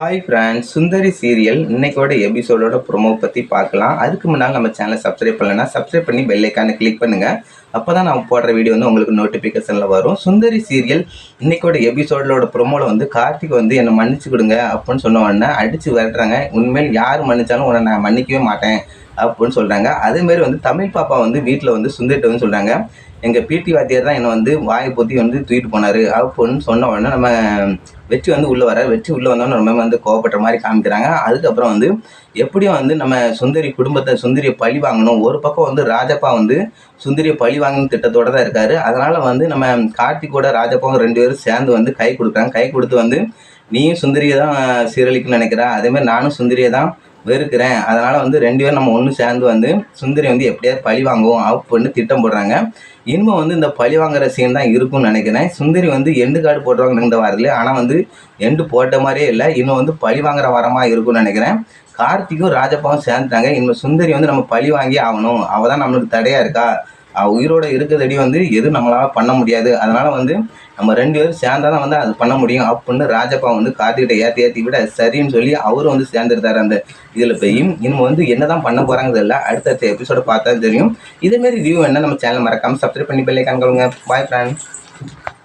Hi friends, சுந்தரி serial இன்னைக்கோட எபிசோடோட promo பற்றி பார்க்கலாம். அதுக்கு முன்னால் நம்ம சேனலை சப்ஸ்கிரைப் பண்ணலைன்னா சப்ஸ்கிரைப் பண்ணி பெல் ஐக்கானை கிளிக் பண்ணுங்கள். அப்போ தான் நான் போடுற வீடியோ வந்து உங்களுக்கு நோட்டிஃபிகேஷனில் வரும். சுந்தரி சீரியல் இன்னைக்கோட எபிசோடோட ப்ரோமோவில் வந்து கார்த்திக் வந்து என்னை மன்னிச்சு கொடுங்க அப்படின்னு சொன்ன உடனே அடித்து விரட்டுறாங்க. உண்மையில் யார் மன்னிச்சாலும் உன்னை நான் மன்னிக்கவே மாட்டேன் அப்படின்னு சொல்கிறாங்க. அதேமாரி வந்து தமிழ் பாப்பா வந்து வீட்டில் வந்து சுந்தரிட்ட வந்து சொல்கிறாங்க, எங்கள் பிடி வாத்தியார் தான் என்னை வந்து வாயை பொத்தி வந்து தூக்கிட்டு போனார் அப்படின்னு சொன்ன உடனே நம்ம வெற்றி வந்து உள்ளே வர வெற்றி உள்ளே வந்தோன்னு ரொம்ப வந்து கோவப்படுற மாதிரி காமிக்கிறாங்க. அதுக்கப்புறம் வந்து எப்படியும் வந்து நம்ம சுந்தரி குடும்பத்தை சுந்தரியை பழி வாங்கணும். ஒரு பக்கம் வந்து ராஜப்பா வந்து சுந்தரியை பழி வாங்கணும் திட்டத்தோடு தான் இருக்காரு. அதனால் வந்து நம்ம கார்த்திகோட ராஜப்பாவும் 2 பேரும் சேர்ந்து வந்து கை கொடுக்குறாங்க. கை கொடுத்து வந்து நீயும் சுந்தரியை தான் சீரழிக்குன்னு நினைக்கிற, அதேமாதிரி நானும் சுந்தரியை தான் வெறுக்கிறேன். அதனால் வந்து 2 பேரும் நம்ம ஒன்று சேர்ந்து வந்து சுந்தரி வந்து எப்படியாவது பழி வாங்குவோம் அப்படின்னு திட்டம் போடுறாங்க. இனிமேல் வந்து இந்த பழி வாங்குற சீன் தான் இருக்கும்னு நினைக்கிறேன். சுந்தரி வந்து எண்டு கார்டு போட்டுருவாங்க இந்த வாரத்தில், ஆனால் வந்து எண்டு போட்ட மாதிரியே இல்லை. இன்னும் வந்து பழி வாங்குற வாரமாக இருக்கும்னு நினைக்கிறேன். கார்த்திக்கும் ராஜப்பாவும் சேர்ந்துட்டாங்க. இனிமேல் சுந்தரி வந்து நம்ம பழி வாங்கி ஆகணும், அவள் தான் நம்மளுக்கு தடையாக இருக்கா, உயிரோட இருக்கிறதடி வந்து எதுவும் நம்மளால் பண்ண முடியாது. அதனால் வந்து நம்ம 2 பேரும் சேர்ந்தால் தான் வந்து அது பண்ண முடியும் அப்படின்னு ராஜப்பா வந்து கார்த்திகிட்ட ஏற்றி விட சரின்னு சொல்லி அவரும் வந்து சேர்ந்துருந்தார் அந்த இதில் போய். இனிமே வந்து என்ன தான் பண்ண போகிறாங்க இல்லை, அடுத்தடுத்த எபிசோட பார்த்தா தெரியும். இதேமாரி வியூ என்ன நம்ம சேனல் மறக்காமல் சப்ஸ்கிரைப் பண்ணி பெல் ஐகான் கொடுங்க. Bye friends.